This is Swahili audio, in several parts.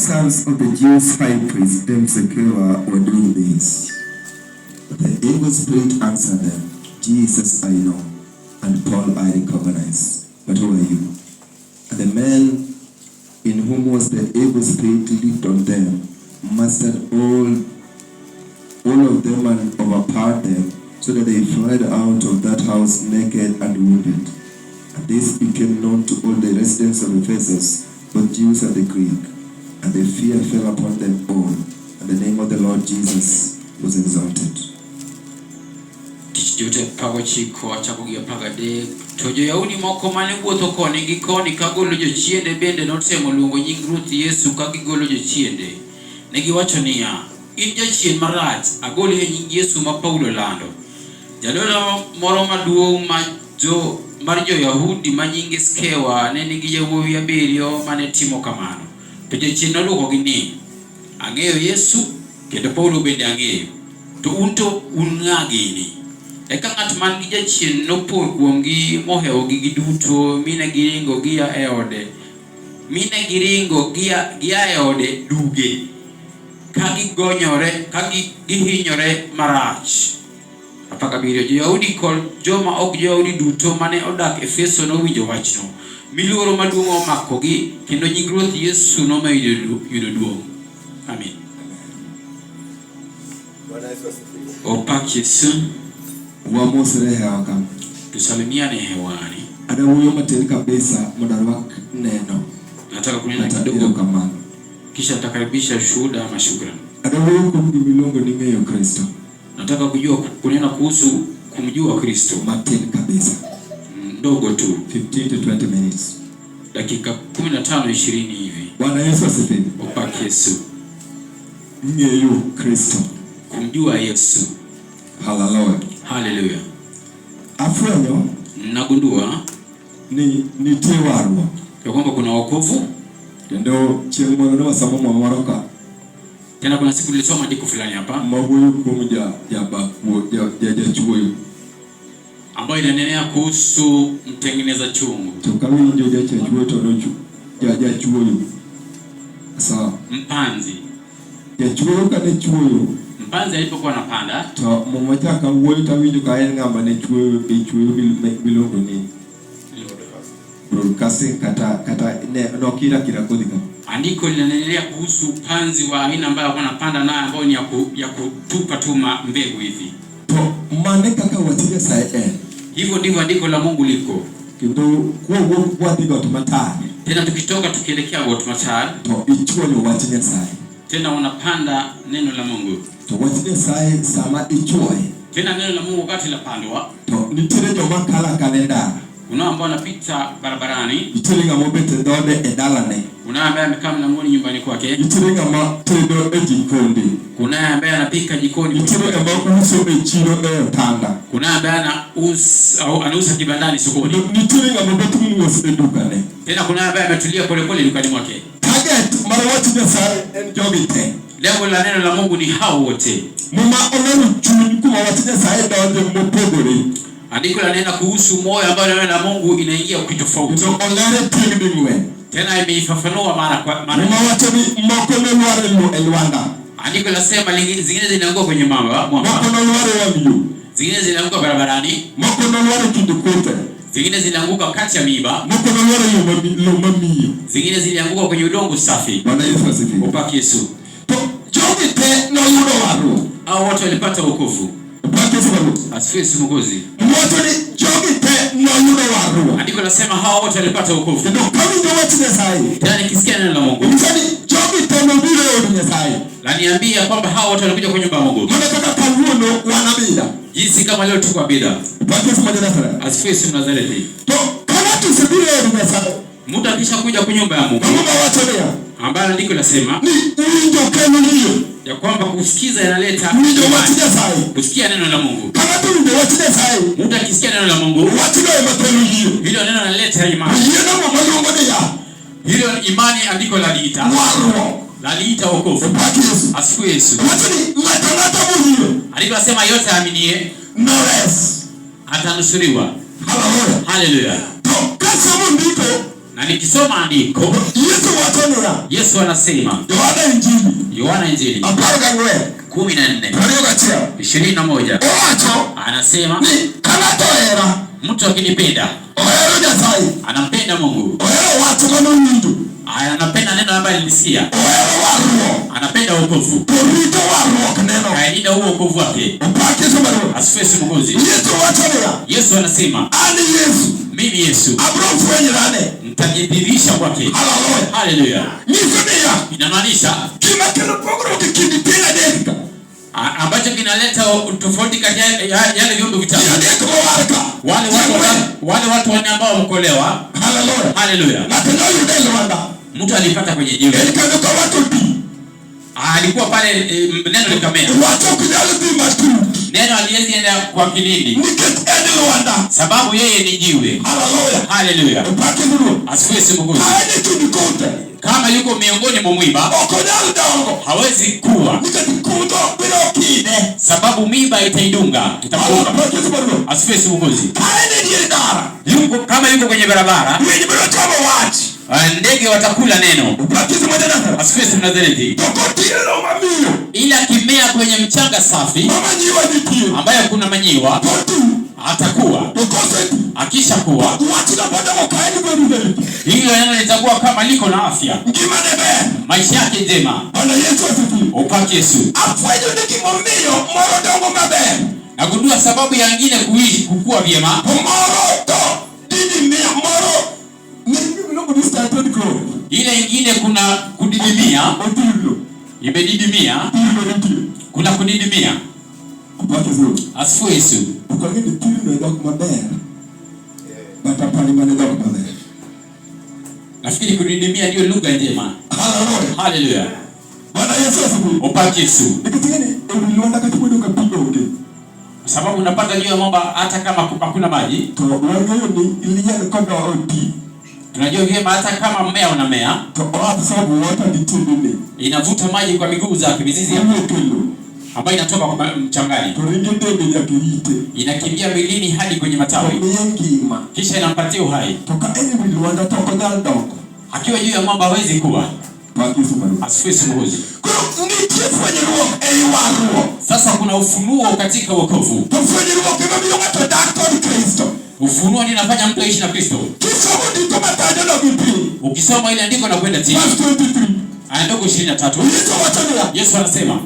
sons of the Jews' high priest, them secure, were doing this. But the evil spirit answered them, Jesus I know, and Paul I recognize. But who are you? And the man in whom was the evil spirit leaped on them, mastered all of them and overpowered them, so that they fled out of that house naked and wounded. And this became known to all the residents of Ephesus, both Jews and the Greek, and the fear fell upon them all, and the name of the Lord Jesus was exalted. Jote pago chiko achako gi pagade to jo yaudi moko mane wuotho koni gi koni ka golo jo chiende bende notemo luongo nying Ruoth Yesu ka gigolo jo chiende. Ne giwacho niya, in jachien marach, agolo e nying Yesu ma Paulo lando. Jadolo moro maduong' mar jo Yahudi ma nyinge Skewa ne nigi yawuowi abiriyo mane timo kamano. To jachien nodwokogi ni, ang'eyo Yesu kendo Paulo bende ang'eyo. To un ng'a gini? Eka ng'at man gi jachien nopor kuomgi mohewogi giduto mine giringo gia e ode duge ka gigonyore ka gihinyore marach. Apaka biro jo Yahudi kod joma ok jo Yahudi duto mane odak Efeso nowinjo wachno. Miluoro maduong' omakogi kendo nying Ruoth Yesu nomedo yudo duong'. Amen. Opak Yesu. Wamosere hewaka. Tusalimiane hewani. Ada huyo materi kabisa mudarwak neno. Nataka kunena kidogo kamano. Kisha takaribisha shuhuda ama shukrani. Ada huyo kumilongo ni ng'eyo Kristo. Nataka kunena kuhusu kumjua Kristo. Materi kabisa. Ndogo tu 15 to 20 minutes. Dakika 15-20 hivi. Bwana Yesu asifiwe. Opak Yesu. Ng'eyo Kristo. Kumjua Yesu. Hallelujah. Hallelujah. Afwenyo nagundua ni tewarwa ya kwamba kuna wokovu. Ndio chieng' moro wasamo mwaroka. Tena kuna siku nilisoma andiko fulani hapa. Mabuyu kumja ya chuoyo. Ambayo inanenea kuhusu mtengeneza chungu. Tukawi ndio ya chuoyo tonochu. Ya chuoyo. Sawa. Mpanzi. Ya chuoyo kane chuoyo. Mpanzi alipokuwa anapanda, to mmoja akawoita tawinjo kaen ng'amba ne chuoyo bilongo ni broadcasting kata ne nokira kodhika. Andiko linanenea kuhusu panzi wa aina ambayo wanapanda naye ambao ni ya kutupa tuma mbegu hivi. To mane kaka watija sae. Hivyo ndivyo andiko la Mungu liko. Kindo kwa digo tumatari. Tena tukitoka tukielekea Gotmatari, to ichuoyo watija sae. Tena wanapanda neno la Mungu. To watija sae sama ichuoye. Tena neno la Mungu wakati lapandwa. To nitire joma kala kalenda. Kuna ambao wanapita barabarani. Nitire ng'ama bete dode e dalane. Kuna ambaye amekaa mlangoni nyumbani kwake. Nitire ng'ama tedo e jikoni. Kuna ambaye anapika jikoni. Nitire ng'ama uso e chiro e tanda. Kuna ambaye anauza kibandani sokoni. Nitire ng'ama bete muos e dukane. Tena kuna ambaye ametulia polepole dukani mwake. Target mara watija sae en jogite. Lengo la neno la Mungu ni hao wote. Mama onaru chuny kuma watija sae donde mopogore. Andiko lanena kuhusu moyo ambao neno la Mungu inaingia ukitofauti. Ndio olare tingdingwe. Tena imeifafanua mara kwa mara. Mama wacha ni moko ne luare elwanda. Andiko lasema zingine zinaanguka kwenye mwamba. Moko ne luare wamiyo. Zingine zinaanguka barabarani. Moko ne luare kindukote. Zingine zinaanguka kati ya miiba. Moko ne luare lomamiyo. Zingine zinaanguka kwenye udongo safi. Bwana Yesu asifiwe. Upaki Yesu. To jogite no yudo waru. Hao watu walipata wokovu. Upaki Yesu waru. Asifiwe Mwokozi. Mwoto ni jogite no yudo waru. Andiko lasema hao watu walipata wokovu. Ndio kama ndio watija sae. Tena nikisikia neno la Mungu. Mtani jogite no bile odinya sae. La niambia kwamba hao watu walikuja kwenye nyumba ya Mungu. Maana kaka kavuno wanabida. Jinsi kama leo tuko bila. Upaki Yesu Nazareti. Asifiwe Nazareti. To kama tusibile odinya sae. Mtu akisha kuja kwa nyumba ya Mungu. Mungu awatolea. Ambayo andiko lasema ni ulindo kenu hiyo. Ya kwamba kusikiza inaleta ulindo watija sae. Kusikia neno la Mungu. Kama tu ulindo watija sae. Mtu akisikia neno la Mungu. Watija matendo hiyo. Hilo neno linaleta imani. Hiyo ndio mambo ya. Hilo imani andiko la liita. Waro. La liita wokovu. Upaki Yesu. Asifiwe Yesu. Watini matanata hiyo. Andiko lasema yote aaminie no less atanusuriwa. Hallelujah. Hallelujah. To kasa ndiko. Na nikisoma andiko. Yesu Yesu anasema Yohana Injili 14:21 anasema mtu akinipenda anampenda Mungu, anapenda neno ambalo alisikia, anapenda wokovu, analinda huo wokovu wake. Asifiwe Mwokozi. Yesu anasema mimi Yesu nitajidhihirisha kwake. Haleluya. Inamaanisha ambacho kinaleta tofauti kati ya yale viumbe vitatu. Wale watu wanne ambao wameokolewa. Haleluya. Mtu alipata kwenye jiwe. Alikuwa pale neno likamea. Neno alienda kwa kilindi. Sababu yeye ni jiwe. Haleluya. Asifiwe Mungu. Kama yuko miongoni mwa mwiba hawezi kuwa, sababu miba itaidunga, itafunga. Asifiwe Mungu. Kama yuko kwenye barabara ndege watakula neno. Asifiwe Mnazareti. Ila kimea kwenye mchanga safi ambayo kuna manyiwa atakuwa, akisha kuwa hilo neno litakuwa kama liko na afya, maisha yake njema. Upaki Yesu. Nagundua sababu ya wengine kuishi kukua vyema. Ile ingine kuna kudidimia. Imedidimia. Kuna kudidimia. Asifiwe Yesu. Nafikiri kudidimia ndio lugha njema. Haleluya. Bwana Yesu asifiwe. Upaki Yesu. Sababu unapata juu ya mwamba hata kama hakuna maji. Tunajua vyema hata kama mmea unamea, inavuta maji kwa miguu zake, mizizi yake ambayo inatoka kwa mchangani, inakimbia milini hadi kwenye matawi, kisha inampatia uhai. Akiwa juu ya mwamba hawezi kuwa. Asifiwe Mungu. Sasa kuna ufunuo katika wokovu. Ufunuo ni nafanya mtu aishi na Kristo. Ukisoma ile andiko na kwenda chini. Andiko 23. Yesu anasema,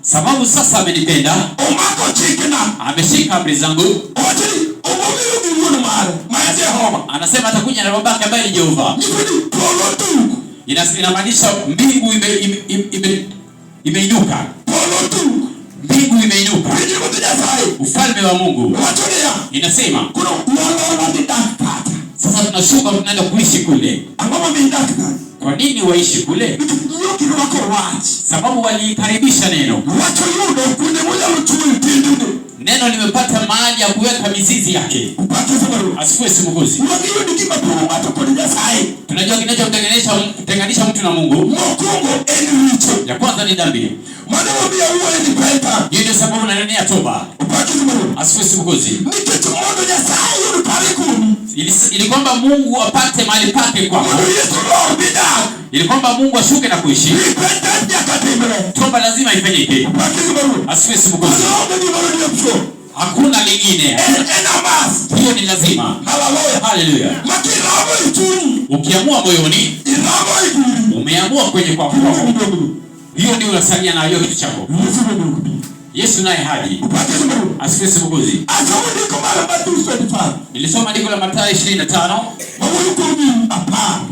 sababu sasa amenipenda, ameshika amri zangu. Anasema atakuja na babake ambaye ni Jehova. Inamaanisha mbingu imeinuka. Mbingu imeinuka. Ufalme wa Mungu. Inasema sasa tunashuka tunaenda kuishi kule. Kwa nini waishi kule? Sababu walikaribisha neno. Neno limepata mahali ya kuweka mizizi yake. Asifiwe Mungu. Tunajua kinachotenganisha mtu na Mungu. Ya kwanza ni dhambi. Hiyo ndio sababu nanenea toba. Asifiwe Mungu. Ili kwamba Mungu apate mahali pake kwako. Ili kwamba Mungu ashuke na kuishi. Toba lazima ifanyike. Asifiwe Mungu. Hakuna lingine. Hiyo ni lazima. Haleluya. Ukiamua moyoni, umeamua kwenye kwako. Hiyo ndio unasalia na hiyo kitu chako. Yesu naye haji. Asifiwe Mungu. Nilisoma andiko la Mathayo 25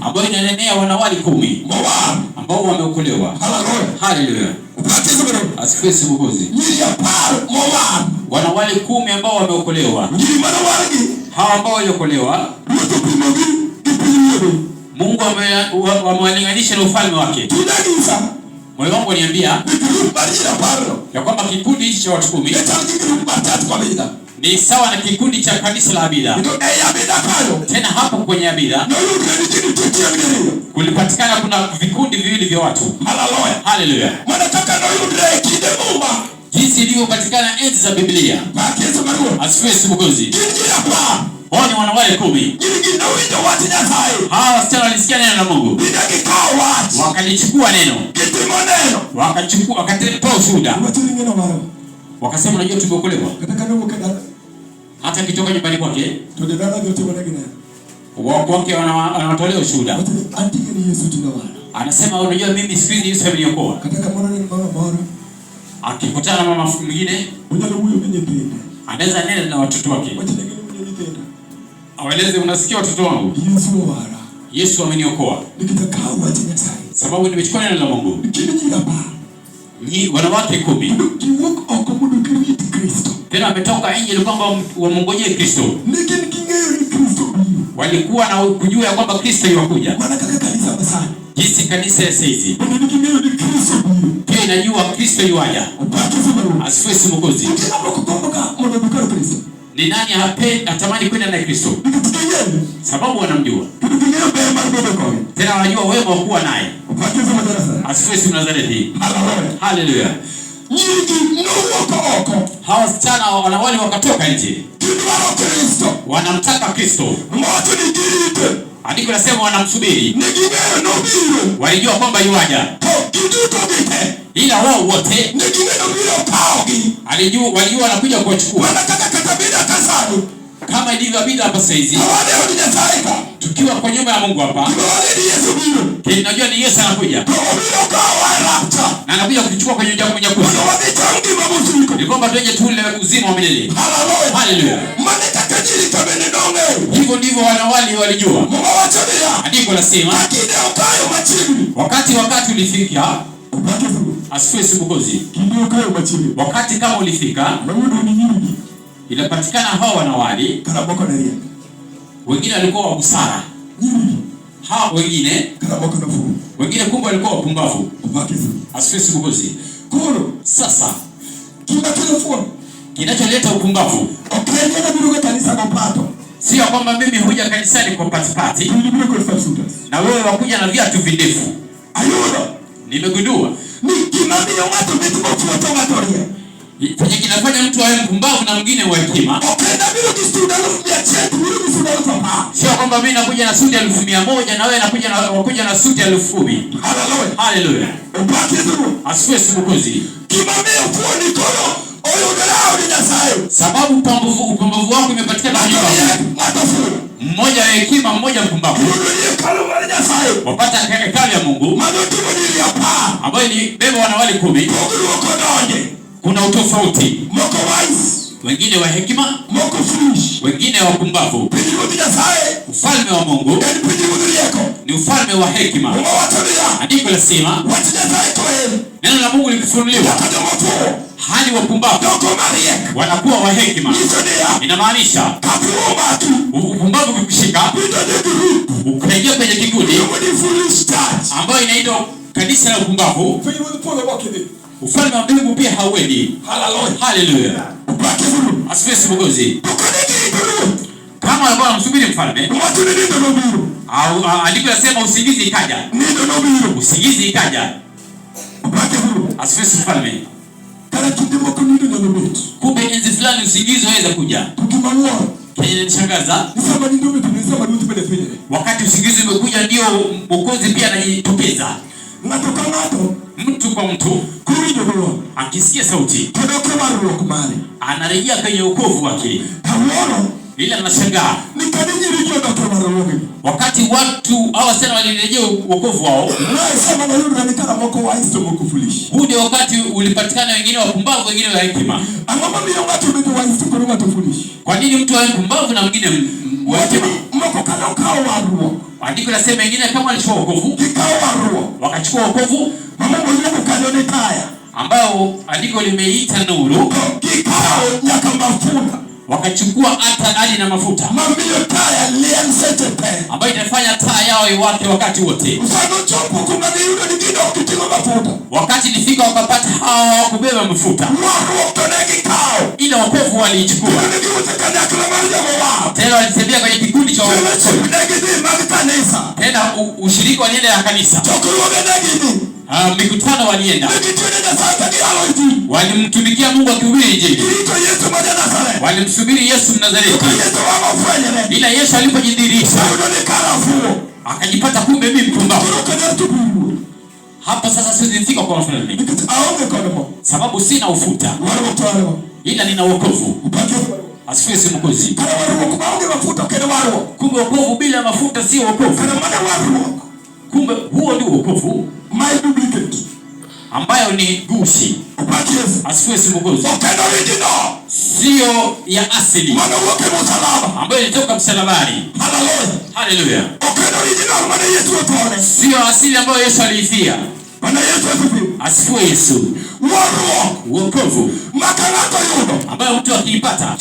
ambayo inanenea wanawali 10 ambao wameokolewa. Haleluya. Asifiwe Mungu. Wanawali 10 ambao wameokolewa. Hao ambao waliokolewa Mungu amewalinganisha na ufalme wake. Moyo wangu niambia ya kwamba kikundi hichi cha watu 10 ni sawa na kikundi cha kanisa la Abida. Tena hapo kwenye Abida kulipatikana kuna vikundi viwili vya watu. Haleluya. Jinsi ilivyopatikana enzi za Biblia. Asifiwe Mungu. Hao ni wanawali 10. Hawa wasichana walisikia neno la Mungu. Wakalichukua neno. Wakatoa ushuhuda. Wakasema unajua tumeokolewa. Hata kitoka nyumbani kwake. Wake wanatolea ushuhuda. Anasema unajua mimi siku hizi Yesu ameniokoa. Akikutana na mama mwingine, anaweza nena na watoto wake. Aweleze unasikia watoto wangu? Yesu ameniokoa. Sababu nimechukua neno la Mungu. Wanawake 10. Tena ametoka nje ili kwamba wamngojee Kristo. Walikuwa na kujua ya kwamba Kristo yuakuja. Jinsi kanisa ya saizi pia inajua Kristo yuaja. Asifiwe Mwokozi. Ni nani atamani kwenda na Kristo? Sababu wanamjua. Tena wanajua wema wa kuwa naye. Asifiwe Nazareti. Haleluya. Hawa wasichana wanawali wakatoka nje. Wanamtaka Kristo. Andiko nasema wanamsubiri. Walijua kwamba yuaja. Ila wao wote walijua anakuja kuwachukua. Kama ilivyo bid'a hapa saizi. Tukiwa kwa nyumba ya Mungu hapa. Tunajua ni Yesu anakuja. Na anakuja kuchukua kwenye unyakuzi. Ni kwamba tuje tule uzima wa milele. Haleluya. Hivyo ndivyo wanawali walijua. Andiko nasema wakati ulifika. Asifiwe Mwokozi. Wakati kama ulifika, inapatikana hao wanawali wengine walikuwa wa busara. Hao wengine kumbe walikuwa wapumbavu. Asifiwe Mwokozi. Sasa kinacholeta upumbavu sio kwamba mimi huja kanisani kwa patipati na wewe wakuja na viatu vindefu. Nimegundua kwenye kinafanya mtu awe mpumbavu na mwingine wa hekima. Sio kwamba mimi nakuja na suti 1,100 na wewe wakuja na suti 10,000. Haleluya. Asifiwe Mwokozi. Sababu upumbavu wako umepatikana kwenye mmoja wa hekima, mmoja mpumbavu. Wapata hekalu ya Mungu ambayo ni beba wanawali 10. Kuna utofauti. Wengine wa hekima, wengine wa pumbavu. Ufalme wa Mungu ni ufalme wa hekima. Andiko lasema neno la Mungu likifunuliwa hali wapumbavu wanakuwa wa hekima. Inamaanisha upumbavu ukikushika ukaingia kwenye kikundi ambayo inaitwa kanisa la upumbavu, ufalme wa Mungu pia hauendi. Haleluya. Asifiwe Mwokozi. Kama walikuwa wanamsubiri mfalme, andiko lasema usingizi ikaja. Usingizi ikaja. Asifiwe mfalme. Kumbe enzi fulani usingizi waweza kuja. Kinashangaza. Wakati usingizi umekuja ndio Mwokozi pia anajitokeza. Mtu kwa mtu akisikia sauti anarejea kwenye wokovu wake. Ila anashangaa wakati watu hawa sana walirejea wokovu wao. Huu ndio wakati ulipatikana wengine wapumbavu, wengine wa hekima. Kwa nini mtu awe mpumbavu na mwingine wa hekima? Andiko lasema wengine kama walichukua wokovu wakachukua wokovu ambao andiko limeita nuru, wakachukua hata hadi na mafuta ambayo itafanya taa yao iwake wakati wote. Wakati nifika wakapata hao kubeba mafuta, ila wokovu walichukua. Tena walitembea kwenye kikundi cha tena ushirika walienda ya kanisa. mikutano walienda. Walimtumikia Mungu akihubiri Injili. Walimsubiri Yesu Mnazareti. Ila Yesu alipojidhihirisha akajipata kumbe mimi mpumbavu. Hapa sasa sizifika kwa mfalme. Sababu sina ufuta. Ila nina wokovu. Asifiwe si Mwokozi. Kumbe wokovu bila mafuta sio wokovu. Kumbe huo ndio wokovu. My duplicate. Ambayo ni gushi. Asifiwe si Mwokozi. Sio ya asili. Ambayo ilitoka msalabani. Haleluya. Sio asili ambayo Yesu aliifia. Asifiwe Yesu. Wokovu ambayo mtu akiipata